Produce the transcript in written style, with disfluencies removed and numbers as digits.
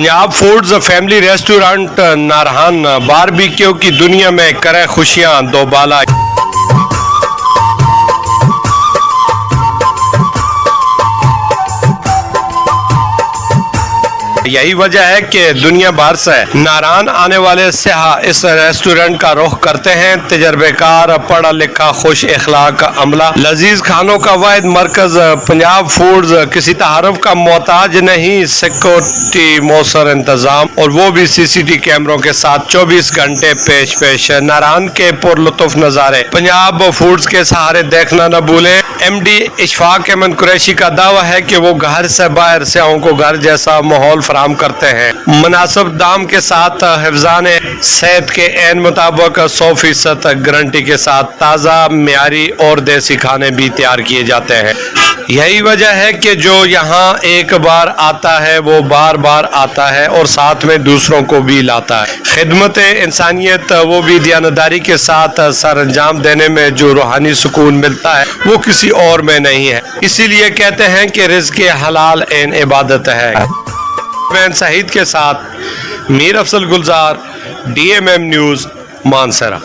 Punjab foods family restaurant नारहान barbecue की दुनिया में करे खुशियां दोबाला। यही वजह है कि दुनिया भर से नारायण आने वाले सयाह इस रेस्टोरेंट का रुख करते हैं। तजर्बेकार, पढ़ा लिखा, खुश इखलाक अमला, लजीज खानों का वाहिद मरकज पंजाब फूड्स किसी तारफ का मोहताज नहीं। सिक्योरिटी मौसर इंतजाम और वो भी CCTV कैमरों के साथ 24 घंटे पेश नारायण के पुरलुत्फ नजारे पंजाब फूड्स के सहारे देखना न भूलें। MD इशफाक अहमद कुरैशी का दावा है कि वो घर से बाहर सयाहों को घर जैसा माहौल फराहम करते हैं। मुनासिब दाम के साथ हिफ्ज़ान सेहत के एन मुताबिक 100% गारंटी के साथ ताज़ा, म्यारी और देसी खाने भी तैयार किए जाते हैं। यही वजह है कि जो यहाँ एक बार आता है वो बार बार आता है और साथ में दूसरों को भी लाता है। खिदमत इंसानियत वो भी दयानतदारी के साथ सर अंजाम देने में जो रूहानी सुकून मिलता है वो किसी और में नहीं है। इसीलिए कहते हैं कि रिज़्क़ हलाल एन इबादत है। मैं सहीद के साथ मीर अफसल गुलजार, DMM न्यूज़, मानसरा।